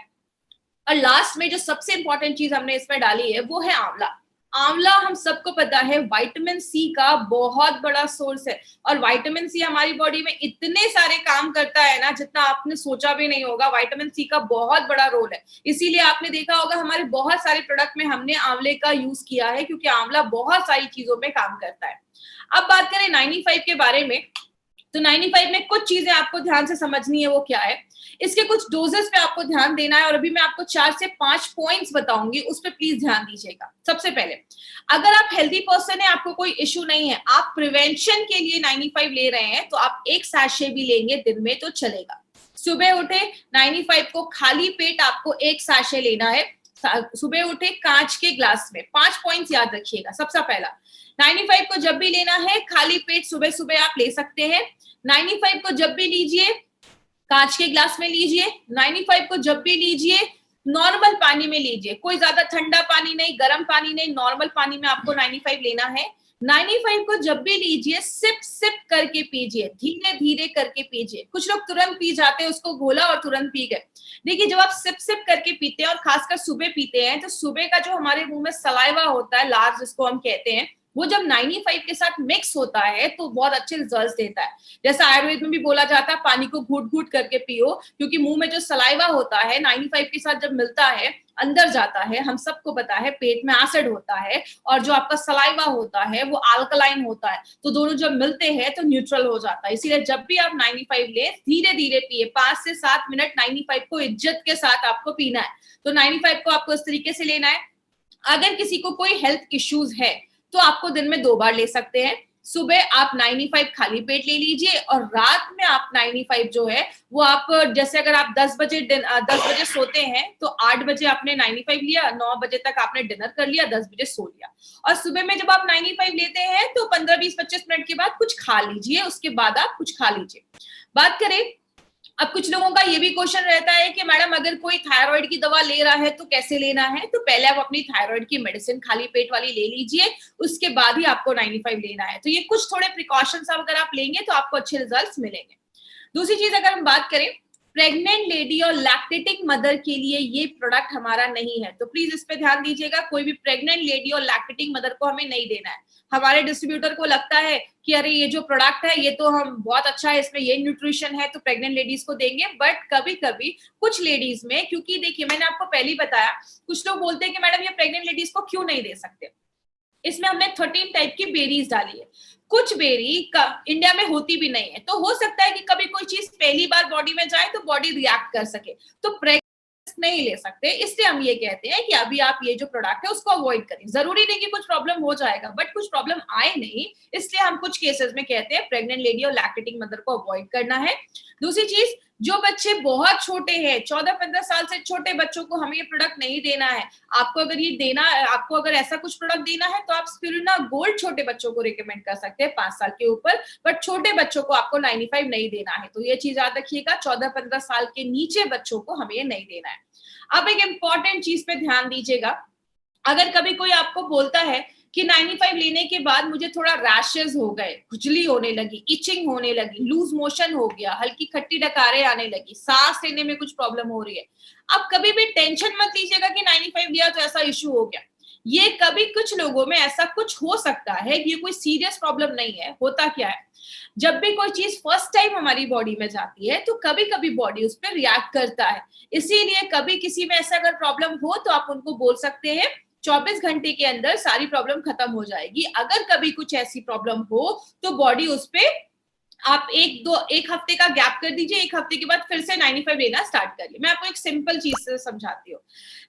और लास्ट में जो सबसे इंपॉर्टेंट चीज हमने इसमें डाली है वो है आंवला। आंवला हम सबको पता है विटामिन सी का बहुत बड़ा सोर्स है, और विटामिन सी हमारी बॉडी में इतने सारे काम करता है ना जितना आपने सोचा भी नहीं होगा। विटामिन सी का बहुत बड़ा रोल है, इसीलिए आपने देखा होगा हमारे बहुत सारे प्रोडक्ट में हमने आंवले का यूज किया है, क्योंकि आंवला बहुत सारी चीजों में काम करता है। अब बात करें 95 के बारे में, तो 95 में कुछ चीजें आपको ध्यान से समझनी है। वो क्या है, इसके कुछ डोजेस पे आपको ध्यान देना है, और अभी मैं आपको 4 से 5 पॉइंट्स बताऊंगी, उस पर प्लीज ध्यान दीजिएगा। सबसे पहले, अगर आप हेल्दी पर्सन है, आपको कोई इश्यू नहीं है, आप प्रिवेंशन के लिए 95 ले रहे हैं, तो आप एक सैशे भी लेंगे दिन में तो चलेगा। सुबह उठे 95 को खाली पेट आपको एक सैशे लेना है। सुबह उठे कांच के ग्लास में। 5 पॉइंट्स याद रखिएगा। सबसे पहला, 95 को जब भी लेना है खाली पेट सुबह सुबह आप ले सकते हैं। 95 को जब भी लीजिए कांच के ग्लास में लीजिए। 95 को जब भी लीजिए नॉर्मल पानी में लीजिए, कोई ज्यादा ठंडा पानी नहीं, गर्म पानी नहीं, नॉर्मल पानी में आपको 95 लेना है। 95 को जब भी लीजिए सिप सिप करके पीजिए, धीरे धीरे करके पीजिए। कुछ लोग तुरंत पी जाते हैं, उसको घोला और तुरंत पी गए। देखिए, जब आप सिप सिप करके पीते हैं और खासकर सुबह पीते हैं, तो सुबह का जो हमारे मुंह में सलाइवा होता है, लार जिसको हम कहते हैं, वो जब 95 के साथ मिक्स होता है तो बहुत अच्छे रिजल्ट्स देता है। जैसा आयुर्वेद में भी बोला जाता है पानी को घूट घूट करके पियो, क्योंकि मुंह में जो सलाइवा होता है 95 के साथ जब मिलता है अंदर जाता है, हम सबको पता है पेट में एसिड होता है, और जो आपका सलाइवा होता है वो अल्कलाइन होता है, तो दोनों जब मिलते हैं तो न्यूट्रल हो जाता है। इसीलिए जब भी आप 95 ले, धीरे धीरे पिए, 5 से 7 मिनट 95 को इज्जत के साथ आपको पीना है। तो 95 को आपको इस तरीके से लेना है। अगर किसी को कोई हेल्थ इश्यूज है तो आपको दिन में 2 बार ले सकते हैं। सुबह आप 95 खाली पेट ले लीजिए, और रात में आप 95 जो है वो आप, जैसे अगर आप 10 बजे सोते हैं तो 8 बजे आपने 95 लिया, 9 बजे तक आपने डिनर कर लिया, 10 बजे सो लिया। और सुबह में जब आप 95 लेते हैं तो 15, 20, 25 मिनट के बाद कुछ खा लीजिए, उसके बाद आप कुछ खा लीजिए। बात करें, अब कुछ लोगों का ये भी क्वेश्चन रहता है कि मैडम अगर कोई थायराइड की दवा ले रहा है तो कैसे लेना है। तो पहले आप अपनी थायराइड की मेडिसिन खाली पेट वाली ले लीजिए, उसके बाद ही आपको 95 लेना है। तो ये कुछ थोड़े प्रिकॉशंस अगर आप लेंगे तो आपको अच्छे रिजल्ट्स मिलेंगे। दूसरी चीज, अगर हम बात करें, प्रेग्नेंट लेडी और लैक्टेटिंग मदर के लिए ये प्रोडक्ट हमारा नहीं है, तो प्लीज इस पे ध्यान दीजिएगा। कोई भी प्रेग्नेंट लेडी और लैक्टेटिंग मदर को हमें नहीं देना है। हमारे डिस्ट्रीब्यूटर को लगता है कि अरे ये जो प्रोडक्ट है ये तो हम बहुत अच्छा है, इसमें ये न्यूट्रिशन है, तो प्रेग्नेंट लेडीज को देंगे। बट कभी कभी कुछ लेडीज में, क्योंकि देखिए मैंने आपको पहले ही बताया, कुछ लोग बोलते हैं कि मैडम ये प्रेग्नेंट लेडीज को क्यों नहीं दे सकते। इसमें हमने 13 टाइप की बेरीज डाली है। कुछ बेरी इंडिया में होती भी नहीं है, तो हो सकता है कि कभी कोई चीज पहली बार बॉडी में जाए तो बॉडी रिएक्ट कर सके, तो नहीं ले सकते। इसलिए हम ये कहते हैं कि अभी आप ये जो प्रोडक्ट है उसको अवॉइड करें। जरूरी नहीं कि कुछ प्रॉब्लम हो जाएगा, बट कुछ प्रॉब्लम आए नहीं, इसलिए हम कुछ केसेस में कहते हैं प्रेग्नेंट लेडी और लैक्टेटिंग मदर को अवॉइड करना है। दूसरी चीज, जो बच्चे बहुत छोटे हैं, 14-15 साल से छोटे बच्चों को हमें ये प्रोडक्ट नहीं देना है। आपको अगर ये देना, आपको अगर ऐसा कुछ प्रोडक्ट देना है तो आप स्पिरुलिना गोल्ड छोटे बच्चों को रिकमेंड कर सकते हैं 5 साल के ऊपर, बट छोटे बच्चों को आपको 95 नहीं देना है। तो ये चीज याद रखिएगा, 14-15 साल के नीचे बच्चों को हमें ये नहीं देना है। अब एक इंपॉर्टेंट चीज पे ध्यान दीजिएगा, अगर कभी कोई आपको बोलता है कि 95 लेने के बाद मुझे थोड़ा रैशेस हो गए, खुजली होने लगी, इचिंग होने लगी, लूज मोशन हो गया, हल्की खट्टी डकारें आने लगी, सांस लेने में कुछ प्रॉब्लम हो रही है, अब कभी भी टेंशन मत लीजिएगा कि 95 लिया तो ऐसा इश्यू हो गया। ये कभी कुछ लोगों में ऐसा कुछ हो सकता है, ये कोई सीरियस प्रॉब्लम नहीं है। होता क्या है, जब भी कोई चीज फर्स्ट टाइम हमारी बॉडी में जाती है तो कभी कभी बॉडी उस पर रिएक्ट करता है। इसीलिए कभी किसी में ऐसा अगर प्रॉब्लम हो तो आप उनको बोल सकते हैं 24 घंटे के अंदर सारी प्रॉब्लम खत्म हो जाएगी। अगर कभी कुछ ऐसी प्रॉब्लम हो तो बॉडी उस पे आप एक हफ्ते का गैप कर दीजिए, एक हफ्ते के बाद फिर से 95 लेना स्टार्ट करिए। मैं आपको एक सिंपल चीज से समझाती हूँ।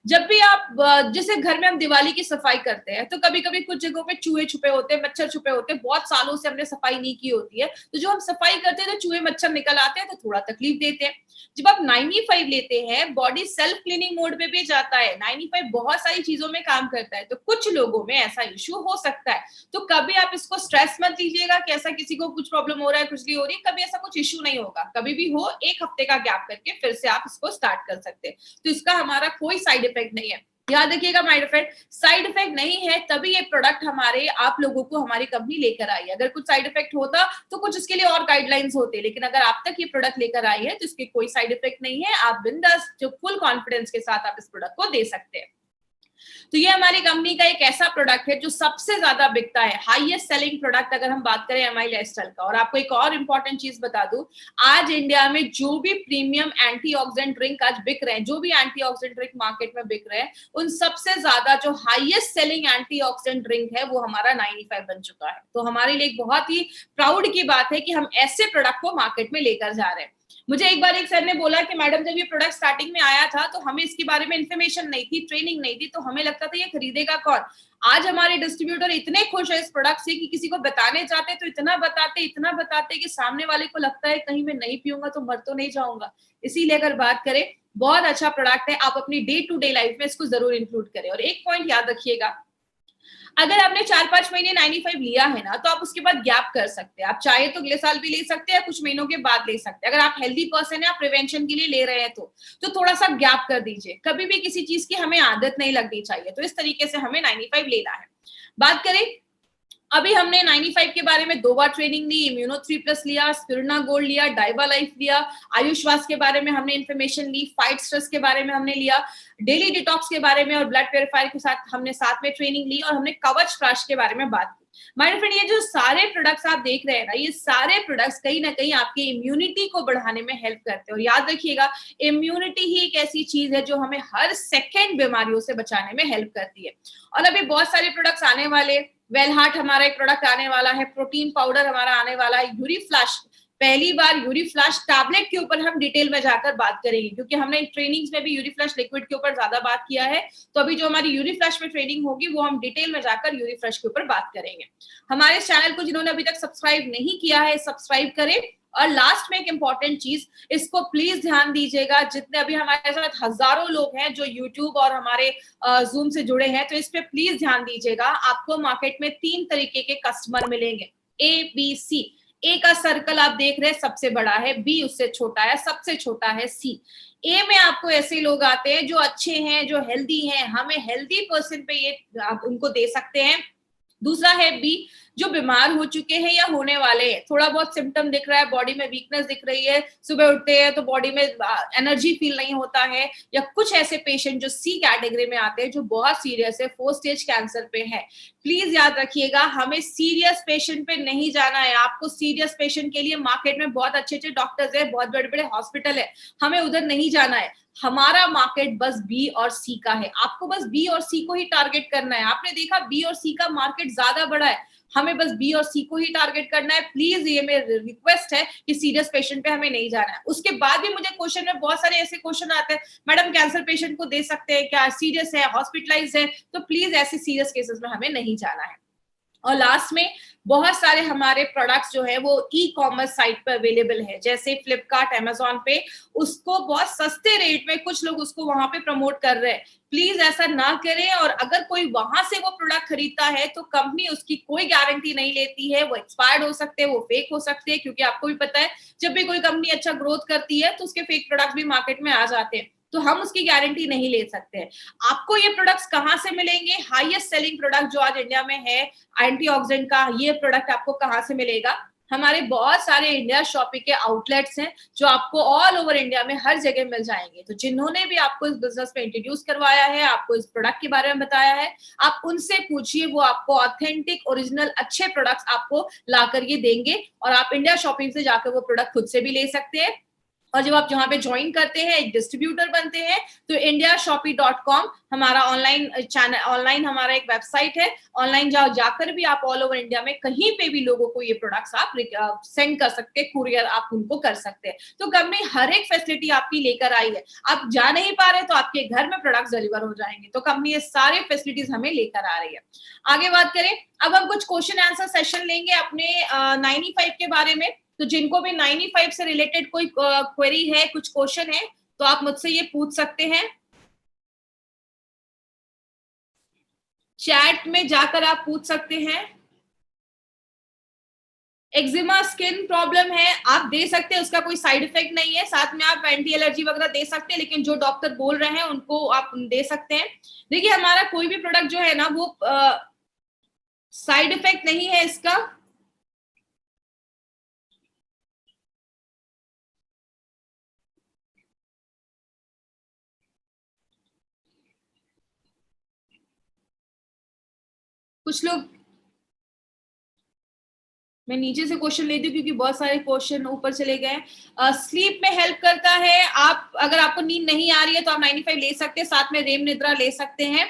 जब भी आप जैसे घर में हम दिवाली की सफाई करते हैं तो कभी कभी कुछ जगहों पे चूहे छुपे होते हैं, मच्छर छुपे होते हैं, बहुत सालों से हमने सफाई नहीं की होती है, तो जो हम सफाई करते हैं तो चूहे मच्छर निकल आते हैं तो थोड़ा तकलीफ देते हैं। जब आप 95 लेते हैं बॉडी सेल्फ क्लीनिंग मोड में भी जाता है, 95 बहुत सारी चीजों में काम करता है, तो कुछ लोगों में ऐसा इश्यू हो सकता है। तो कभी आप इसको स्ट्रेस मत लीजिएगा कि ऐसा किसी को कुछ प्रॉब्लम हो रहा है, खुजली हो रही है, कभी ऐसा कुछ इश्यू नहीं होगा। कभी भी हो एक हफ्ते का गैप करके फिर से आप इसको स्टार्ट कर सकते हैं। तो इसका हमारा कोई साइड इफेक्ट नहीं है। याद रखिएगा, साइड इफेक्ट नहीं है तभी ये प्रोडक्ट हमारे आप लोगों को हमारी कंपनी लेकर आई है। अगर कुछ साइड इफेक्ट होता तो कुछ इसके लिए और गाइडलाइंस होते, लेकिन अगर आप तक ये प्रोडक्ट लेकर आई है तो इसके कोई साइड इफेक्ट नहीं है। आप बिंदास जो फुल कॉन्फिडेंस के साथ आप इस प्रोडक्ट को दे सकते हैं। तो ये हमारी कंपनी का एक ऐसा प्रोडक्ट है जो सबसे ज्यादा बिकता है, हाईएस्ट सेलिंग प्रोडक्ट अगर हम बात करें एमआई लाइफस्टाइल का। और आपको एक और इंपॉर्टेंट चीज बता दूं, आज इंडिया में जो भी प्रीमियम एंटीऑक्सीडेंट ड्रिंक आज बिक रहे हैं, जो भी एंटीऑक्सीडेंट ड्रिंक मार्केट में बिक रहे हैं, उन सबसे ज्यादा जो हाईएस्ट सेलिंग एंटीऑक्सीडेंट ड्रिंक है वो हमारा 95 बन चुका है। तो हमारे लिए एक बहुत ही प्राउड की बात है कि हम ऐसे प्रोडक्ट को मार्केट में लेकर जा रहे हैं। मुझे एक बार एक सर ने बोला कि मैडम जब ये प्रोडक्ट स्टार्टिंग में आया था तो हमें इसके बारे में इन्फॉर्मेशन नहीं थी, ट्रेनिंग नहीं थी, तो हमें लगता था ये खरीदेगा कौन। आज हमारे डिस्ट्रीब्यूटर इतने खुश है इस प्रोडक्ट से कि किसी को बताने जाते तो इतना बताते कि सामने वाले को लगता है कहीं मैं नहीं पीऊंगा तो मर तो नहीं जाऊंगा। इसीलिए अगर बात करें, बहुत अच्छा प्रोडक्ट है, आप अपनी डे टू डे लाइफ में इसको जरूर इंक्लूड करें। और एक पॉइंट याद रखिएगा, अगर आपने 4-5 महीने 95 लिया है ना तो आप उसके बाद गैप कर सकते हैं। आप चाहे तो अगले साल भी ले सकते हैं, कुछ महीनों के बाद ले सकते हैं। अगर आप हेल्दी पर्सन है, आप प्रिवेंशन के लिए ले रहे हैं तो थोड़ा सा गैप कर दीजिए। कभी भी किसी चीज की हमें आदत नहीं लगनी चाहिए, तो इस तरीके से हमें 95 लेना है। बात करें, अभी हमने 95 के बारे में 2 बार ट्रेनिंग ली, इम्यूनो 3+ लिया, स्पिरुलिना गोल्ड लिया, डाइवा लाइफ लिया, आयुष्वास के बारे में हमने इन्फॉर्मेशन ली, फाइट स्ट्रेस के बारे में हमने लिया, डेली डिटॉक्स के बारे में और ब्लड प्योरीफायर के साथ हमने साथ में ट्रेनिंग ली, और हमने कवच प्राश के बारे में बात की। माय फ्रेंड, ये जो सारे प्रोडक्ट्स आप देख रहे हैं ना, ये सारे प्रोडक्ट्स कहीं ना कहीं आपकी इम्यूनिटी को बढ़ाने में हेल्प करते हैं। और याद रखिएगा, इम्यूनिटी ही एक ऐसी चीज है जो हमें हर सेकेंड बीमारियों से बचाने में हेल्प करती है। और अभी बहुत सारे प्रोडक्ट्स आने वाले, वेल हार्ट हमारा एक प्रोडक्ट आने वाला है, प्रोटीन पाउडर हमारा आने वाला है, यूरी फ्लैश, पहली बार यूरी फ्लैश टैबलेट के ऊपर हम डिटेल में जाकर बात करेंगे, क्योंकि हमने ट्रेनिंग्स में भी यूरी फ्लैश लिक्विड के ऊपर ज्यादा बात किया है। तो अभी जो हमारी यूरी फ्लैश में ट्रेनिंग होगी वो हम डिटेल में जाकर यूरी फ्लैश के ऊपर बात करेंगे। हमारे चैनल को जिन्होंने अभी तक सब्सक्राइब नहीं किया है, सब्सक्राइब करें। और लास्ट में एक इंपॉर्टेंट चीज, इसको प्लीज ध्यान दीजिएगा, जितने अभी हमारे साथ हजारों लोग हैं जो यूट्यूब और हमारे जूम से जुड़े हैं, तो इस पे प्लीज ध्यान दीजिएगा। आपको मार्केट में 3 तरीके के कस्टमर मिलेंगे, ABC। ए का सर्कल आप देख रहे हैं सबसे बड़ा है, बी उससे छोटा है, सबसे छोटा है सी। ए में आपको ऐसे लोग आते हैं जो अच्छे हैं, जो हेल्दी हैं, हमें हेल्दी पर्सन पे ये आप उनको दे सकते हैं। दूसरा है बी, जो बीमार हो चुके हैं या होने वाले हैं, थोड़ा बहुत सिम्टम दिख रहा है, बॉडी में वीकनेस दिख रही है, सुबह उठते हैं तो बॉडी में एनर्जी फील नहीं होता है, या कुछ ऐसे पेशेंट जो सी कैटेगरी में आते हैं जो बहुत सीरियस है, 4 स्टेज कैंसर पे है। प्लीज याद रखिएगा, हमें सीरियस पेशेंट पे नहीं जाना है। आपको सीरियस पेशेंट के लिए मार्केट में बहुत अच्छे अच्छे डॉक्टर्स है, बहुत बड़े बड़े हॉस्पिटल है, हमें उधर नहीं जाना है। हमारा मार्केट बस बी और सी का है, आपको बस बी और सी को ही टारगेट करना है। आपने देखा बी और सी का मार्केट ज्यादा बड़ा है, हमें बस बी और सी को ही टारगेट करना है। प्लीज ये मेरी रिक्वेस्ट है कि सीरियस पेशेंट पे हमें नहीं जाना है। उसके बाद भी मुझे क्वेश्चन में बहुत सारे ऐसे क्वेश्चन आते हैं, मैडम कैंसर पेशेंट को दे सकते हैं क्या, सीरियस है, हॉस्पिटलाइज है, तो प्लीज ऐसे सीरियस केसेस में हमें नहीं जाना है। और लास्ट में, बहुत सारे हमारे प्रोडक्ट्स जो है वो ई कॉमर्स साइट पर अवेलेबल है, जैसे फ्लिपकार्ट, अमेजोन पे, उसको बहुत सस्ते रेट में कुछ लोग उसको वहां पे प्रमोट कर रहे हैं। प्लीज ऐसा ना करें। और अगर कोई वहां से वो प्रोडक्ट खरीदता है तो कंपनी उसकी कोई गारंटी नहीं लेती है, वो एक्सपायर्ड हो सकते हैं, वो फेक हो सकते हैं, क्योंकि आपको भी पता है जब भी कोई कंपनी अच्छा ग्रोथ करती है तो उसके फेक प्रोडक्ट भी मार्केट में आ जाते हैं, तो हम उसकी गारंटी नहीं ले सकते हैं। आपको ये प्रोडक्ट्स कहाँ से मिलेंगे? हाईएस्ट सेलिंग प्रोडक्ट जो आज इंडिया में है एंटीऑक्सीडेंट का, ये प्रोडक्ट आपको कहाँ से मिलेगा? हमारे बहुत सारे इंडिया शॉपिंग के आउटलेट्स हैं जो आपको ऑल ओवर इंडिया में हर जगह मिल जाएंगे। तो जिन्होंने भी आपको इस बिजनेस में इंट्रोड्यूस करवाया है, आपको इस प्रोडक्ट के बारे में बताया है, आप उनसे पूछिए, वो आपको ऑथेंटिक ओरिजिनल अच्छे प्रोडक्ट्स आपको ला कर ये देंगे और आप इंडिया शॉपिंग से जाकर वो प्रोडक्ट खुद से भी ले सकते हैं। और जब आप जहां पे ज्वाइन करते हैं, एक डिस्ट्रीब्यूटर बनते हैं, तो indiashopee.com हमारा ऑनलाइन चैनल, ऑनलाइन हमारा एक वेबसाइट है। ऑनलाइन जाकर भी आप ऑल ओवर इंडिया में कहीं पे भी लोगों को ये प्रोडक्ट्स आप सेंड कर सकते हैं, कुरियर आप उनको कर सकते हैं। तो कंपनी हर एक फैसिलिटी आपकी लेकर आई है। आप जा नहीं पा रहे तो आपके घर में प्रोडक्ट्स डिलीवर हो जाएंगे। तो कंपनी ये सारे फैसिलिटीज हमें लेकर आ रही है। आगे बात करें, अब हम कुछ क्वेश्चन आंसर सेशन लेंगे अपने 95 के बारे में। तो जिनको भी 95 से रिलेटेड कोई क्वेरी है, कुछ क्वेश्चन है, तो आप मुझसे ये पूछ सकते हैं। चैट में जाकर आप पूछ सकते हैं। एक्जिमा स्किन प्रॉब्लम है, आप दे सकते हैं, उसका कोई साइड इफेक्ट नहीं है। साथ में आप एंटी एलर्जी वगैरह दे सकते हैं, लेकिन जो डॉक्टर बोल रहे हैं उनको आप दे सकते हैं। देखिए, हमारा कोई भी प्रोडक्ट जो है ना, वो साइड इफेक्ट नहीं है इसका। कुछ लोग, मैं नीचे से क्वेश्चन लेती हूँ क्योंकि बहुत सारे क्वेश्चन ऊपर चले गए। स्लीप में हेल्प करता है। आप अगर आपको नींद नहीं आ रही है तो आप 95 ले सकते हैं, साथ में रेम निद्रा ले सकते हैं।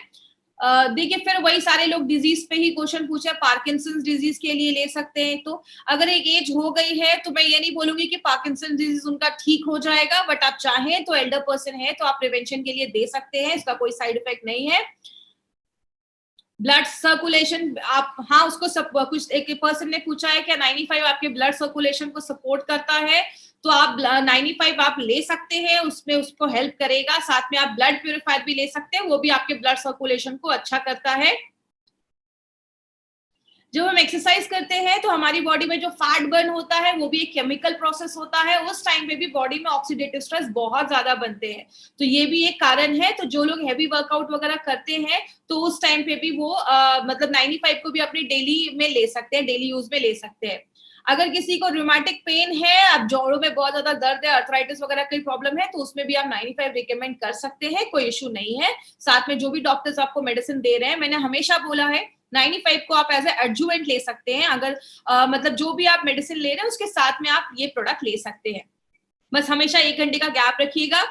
देखिए, फिर वही सारे लोग डिजीज पे ही क्वेश्चन पूछे, पार्किंसंस डिजीज के लिए ले सकते हैं। तो अगर एक एज हो गई है तो मैं ये नहीं बोलूंगी कि पार्किंसन डिजीज उनका ठीक हो जाएगा, बट आप चाहें तो एल्डर पर्सन है तो आप प्रिवेंशन के लिए दे सकते हैं, इसका कोई साइड इफेक्ट नहीं है। ब्लड सर्कुलेशन, आप, हाँ, उसको सब कुछ, एक पर्सन ने पूछा है क्या 95 आपके ब्लड सर्कुलेशन को सपोर्ट करता है, तो आप 95 आप ले सकते हैं, उसमें उसको हेल्प करेगा। साथ में आप ब्लड प्यूरिफायर भी ले सकते हैं, वो भी आपके ब्लड सर्कुलेशन को अच्छा करता है। जब हम एक्सरसाइज करते हैं तो हमारी बॉडी में जो फैट बर्न होता है वो भी एक केमिकल प्रोसेस होता है, उस टाइम पे भी बॉडी में ऑक्सीडेटिव स्ट्रेस बहुत ज्यादा बनते हैं, तो ये भी एक कारण है। तो जो लोग हैवी वर्कआउट वगैरह करते हैं तो उस टाइम पे भी वो मतलब 95 को भी अपनी डेली में ले सकते हैं, डेली यूज में ले सकते हैं। अगर किसी को रूमेटिक पेन है, अब जोड़ों में बहुत ज्यादा दर्द है, अर्थराइटिस वगैरह की प्रॉब्लम है, तो उसमें भी आप 95 रिकमेंड कर सकते हैं, कोई इशू नहीं है। साथ में जो भी डॉक्टर्स आपको मेडिसिन दे रहे हैं, मैंने हमेशा बोला है 95 को आप एज ए एडजुवेंट ले सकते हैं। अगर मतलब जो भी आप मेडिसिन ले रहे हैं उसके साथ में आप ये प्रोडक्ट ले सकते हैं। बस हमेशा 1 घंटे का गैप रखिएगा।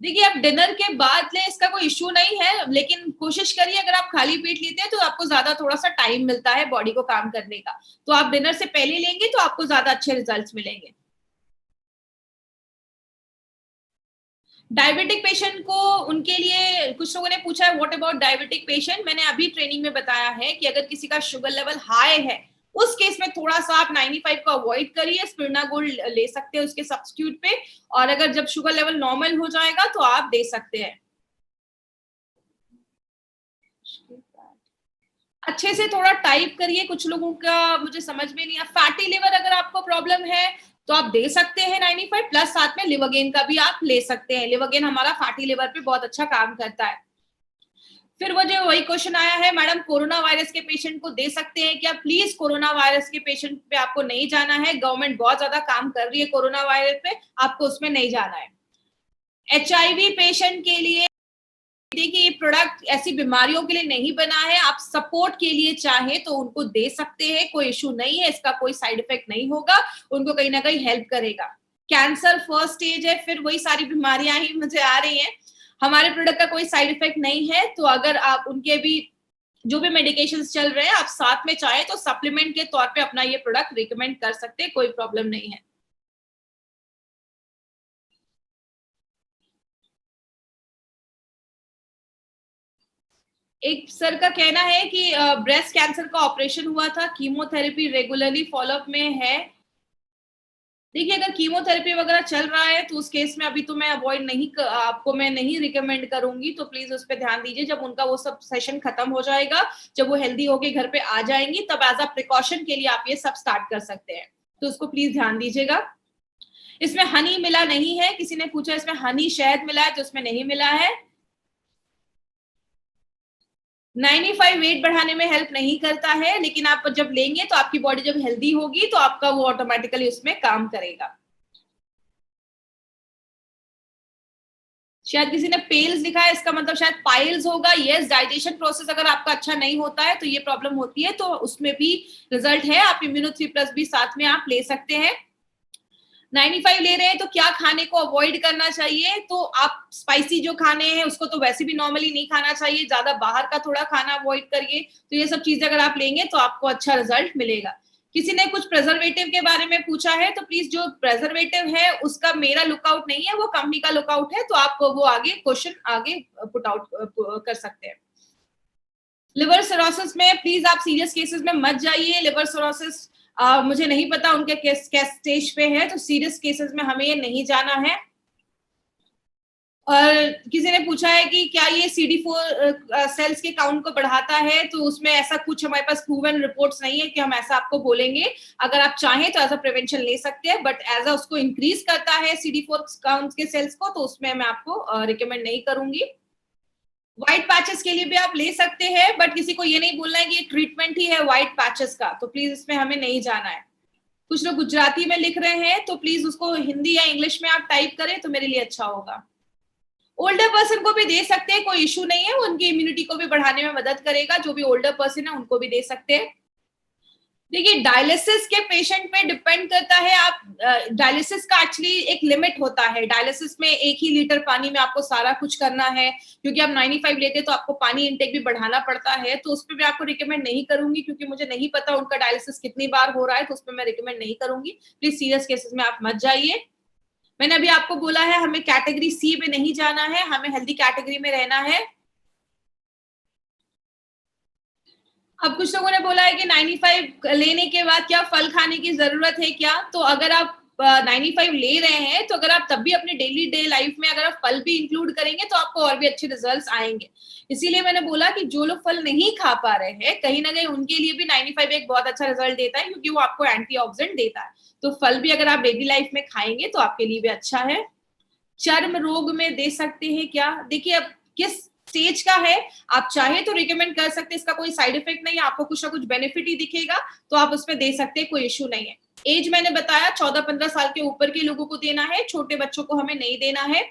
देखिए, आप डिनर के बाद लें, इसका कोई इश्यू नहीं है, लेकिन कोशिश करिए अगर आप खाली पेट लेते हैं तो आपको ज्यादा थोड़ा सा टाइम मिलता है बॉडी को काम करने का, तो आप डिनर से पहले लेंगे तो आपको ज्यादा अच्छे रिजल्ट्स मिलेंगे। डायबिटिक पेशेंट को, उनके लिए कुछ लोगों ने पूछा है व्हाट अबाउट डायबिटिक पेशेंट। मैंने अभी ट्रेनिंग में बताया है कि अगर किसी का शुगर लेवल हाई है, उस केस में थोड़ा सा आप 95 को अवॉइड करिए, स्पिरुलिना गोल्ड ले सकते हैं उसके सब्स्टिट्यूट पे, और अगर जब शुगर लेवल नॉर्मल हो जाएगा तो आप दे सकते हैं। अच्छे से थोड़ा टाइप करिए, कुछ लोगों का मुझे समझ में नहीं आ। फैटी लिवर अगर आपको प्रॉब्लम है तो आप दे सकते हैं 95 प्लस, साथ में लिवरगेन का भी आप ले सकते हैं। लिवरगेन हमारा फैटी लिवर पे बहुत अच्छा काम करता है। फिर मुझे वही क्वेश्चन आया है, मैडम कोरोना वायरस के पेशेंट को दे सकते हैं क्या? प्लीज, कोरोना वायरस के पेशेंट पे आपको नहीं जाना है, गवर्नमेंट बहुत ज्यादा काम कर रही है कोरोना वायरस पे, आपको उसमें नहीं जाना है। HIV पेशेंट के लिए देखिए, ये प्रोडक्ट ऐसी बीमारियों के लिए नहीं बना है, आप सपोर्ट के लिए चाहे तो उनको दे सकते हैं, कोई इशू नहीं है, इसका कोई साइड इफेक्ट नहीं होगा, उनको कहीं ना कहीं हेल्प करेगा। कैंसर फर्स्ट स्टेज है, फिर वही सारी बीमारियां ही मुझे आ रही हैं, हमारे प्रोडक्ट का कोई साइड इफेक्ट नहीं है। तो अगर आप उनके भी जो भी मेडिकेशंस चल रहे हैं, आप साथ में चाहे तो सप्लीमेंट के तौर पे अपना ये प्रोडक्ट रिकमेंड कर सकते हैं, कोई प्रॉब्लम नहीं है। एक सर का कहना है कि ब्रेस्ट कैंसर का ऑपरेशन हुआ था, कीमोथेरेपी रेगुलरली फॉलोअप में है। देखिए, अगर कीमोथेरेपी वगैरह चल रहा है तो उस केस में अभी तो मैं अवॉइड नहीं आपको मैं नहीं रिकमेंड करूंगी, तो प्लीज उस पर ध्यान दीजिए। जब उनका वो सब सेशन खत्म हो जाएगा, जब वो हेल्दी होके घर पे आ जाएंगी, तब एज अ प्रिकॉशन के लिए आप ये सब स्टार्ट कर सकते हैं, तो उसको प्लीज ध्यान दीजिएगा। इसमें हनी मिला नहीं है, किसी ने पूछा इसमें हनी शहद मिला है, तो इसमें नहीं मिला है। 95 वेट बढ़ाने में हेल्प नहीं करता है, लेकिन आप जब लेंगे तो आपकी बॉडी जब हेल्दी होगी तो आपका वो ऑटोमेटिकली उसमें काम करेगा। शायद किसी ने पेल्स लिखा है, इसका मतलब शायद पाइल्स होगा। यस, डाइजेशन प्रोसेस अगर आपका अच्छा नहीं होता है तो ये प्रॉब्लम होती है, तो उसमें भी रिजल्ट है। आप इम्यूनो 3+ भी साथ में आप ले सकते हैं। 95 ले रहे हैं तो क्या खाने को अवॉइड करना चाहिए? तो आप स्पाइसी जो खाने हैं उसको तो वैसे भी नॉर्मली नहीं खाना चाहिए, ज्यादा बाहर का थोड़ा खाना अवॉइड करिए। तो ये सब चीजें अगर आप लेंगे तो आपको अच्छा रिजल्ट मिलेगा। किसी ने कुछ प्रेजर्वेटिव के बारे में पूछा है, तो प्लीज जो प्रेजर्वेटिव है उसका मेरा लुकआउट नहीं है, वो कंपनी का लुकआउट है, तो आप वो आगे क्वेश्चन आगे पुट आउट कर सकते हैं। लिवर सिरोसिस में प्लीज आप सीरियस केसेस में मत जाइए। लिवर सिरोसिस मुझे नहीं पता उनके किस स्टेज पे है, तो सीरियस केसेस में हमें ये नहीं जाना है। और किसी ने पूछा है कि क्या ये CD4 सेल्स के काउंट को बढ़ाता है, तो उसमें ऐसा कुछ हमारे पास प्रूवन रिपोर्ट्स नहीं है कि हम ऐसा आपको बोलेंगे। अगर आप चाहें तो एज अ प्रिवेंशन ले सकते हैं, बट एज अ उसको इंक्रीज करता है CD4 काउंट के सेल्स को, तो उसमें मैं आपको रिकमेंड नहीं करूंगी। व्हाइट पैचेस के लिए भी आप ले सकते हैं, बट किसी को ये नहीं बोलना है कि ये ट्रीटमेंट ही है व्हाइट पैचेस का, तो प्लीज इसमें हमें नहीं जाना है। कुछ लोग गुजराती में लिख रहे हैं, तो प्लीज उसको हिंदी या इंग्लिश में आप टाइप करें तो मेरे लिए अच्छा होगा। ओल्डर पर्सन को भी दे सकते हैं, कोई इशू नहीं है, उनकी इम्यूनिटी को भी बढ़ाने में मदद करेगा। जो भी ओल्डर पर्सन है उनको भी दे सकते हैं। देखिए, डायलिसिस के पेशेंट पे डिपेंड करता है। आप डायलिसिस का एक्चुअली एक लिमिट होता है। डायलिसिस में 1 ही लीटर पानी में आपको सारा कुछ करना है, क्योंकि आप 95 लेते हैं तो आपको पानी इनटेक भी बढ़ाना पड़ता है, तो उस पर मैं आपको रिकमेंड नहीं करूंगी, क्योंकि मुझे नहीं पता उनका डायलिसिस कितनी बार हो रहा है, तो उस पर मैं रिकमेंड नहीं करूंगी। प्लीज सीरियस केसेस में आप मत जाइए। मैंने अभी आपको बोला है हमें कैटेगरी सी में नहीं जाना है, हमें हेल्दी कैटेगरी में रहना है। अब कुछ लोगों ने बोला है कि 95 लेने के बाद क्या फल खाने की जरूरत है क्या? तो अगर आप 95 ले रहे हैं, तो अगर आप तब भी अपने डेली डे लाइफ में अगर आप फल भी इंक्लूड करेंगे तो आपको और भी अच्छे रिजल्ट्स आएंगे। इसीलिए मैंने बोला कि जो लोग फल नहीं खा पा रहे हैं, कहीं ना कहीं उनके लिए भी 95 एक बहुत अच्छा रिजल्ट देता है, क्योंकि वो आपको एंटीऑक्सीडेंट देता है। तो फल भी अगर आप डेली लाइफ में खाएंगे तो आपके लिए भी अच्छा है। चर्म रोग में दे सकते हैं क्या? देखिए, अब किस स्टेज का है, आप चाहे तो रिकमेंड कर सकते हैं। इसका कोई साइड इफेक्ट नहीं है, आपको कुछ ना कुछ बेनिफिट ही दिखेगा, तो आप उसमें दे सकते हैं, कोई इश्यू नहीं है। एज मैंने बताया 14-15 साल के ऊपर के लोगों को देना है, छोटे बच्चों को हमें नहीं देना है।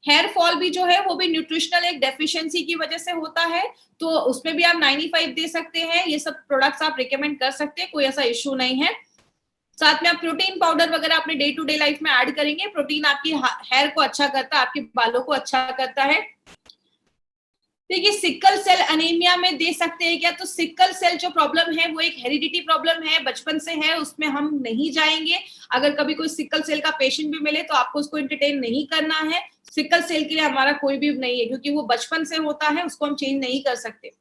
हेयर फॉल भी जो है वो भी न्यूट्रिशनल एक डेफिशिएंसी की वजह से होता है, तो उसमें भी आप 95 दे सकते हैं। ये सब प्रोडक्ट्स आप रिकमेंड कर सकते हैं, कोई ऐसा इश्यू नहीं है। साथ में आप प्रोटीन पाउडर वगैरह अपने डे टू डे लाइफ में ऐड करेंगे। प्रोटीन आपकी हेयर को अच्छा करता है, आपके बालों को अच्छा करता है। देखिए, सिकल सेल अनीमिया में दे सकते हैं क्या? तो सिकल सेल जो प्रॉब्लम है वो एक हेरिडिटी प्रॉब्लम है, बचपन से है, उसमें हम नहीं जाएंगे। अगर कभी कोई सिकल सेल का पेशेंट भी मिले तो आपको उसको एंटरटेन नहीं करना है। सिकल सेल के लिए हमारा कोई भी नहीं है, क्योंकि वो बचपन से होता है, उसको हम चेंज नहीं कर सकते।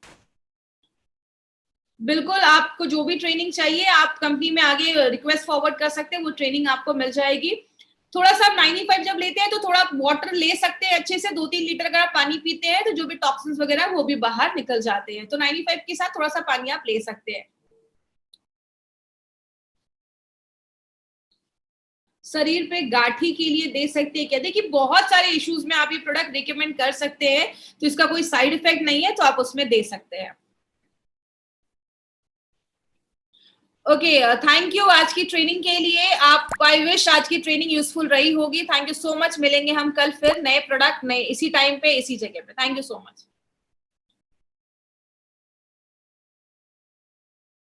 बिल्कुल, आपको जो भी ट्रेनिंग चाहिए आप कंपनी में आगे रिक्वेस्ट फॉरवर्ड कर सकते हैं, वो ट्रेनिंग आपको मिल जाएगी। थोड़ा सा 95 जब लेते हैं तो थोड़ा वाटर ले सकते हैं अच्छे से, 2-3 लीटर अगर आप पानी पीते हैं तो जो भी टॉक्सिन्स वगैरह वो भी बाहर निकल जाते हैं। तो 95 के साथ थोड़ा सा पानी आप ले सकते हैं। शरीर पे गाठी के लिए दे सकते हैं क्या? देखिए, बहुत सारे इश्यूज में आप ये प्रोडक्ट रिकमेंड कर सकते हैं, तो इसका कोई साइड इफेक्ट नहीं है, तो आप उसमें दे सकते हैं। ओके, थैंक यू आज की ट्रेनिंग के लिए। आप, आई विश आज की ट्रेनिंग यूजफुल रही होगी। Thank you so much. मिलेंगे हम कल फिर नए प्रोडक्ट नए इसी टाइम पे इसी जगह पे। Thank you so much.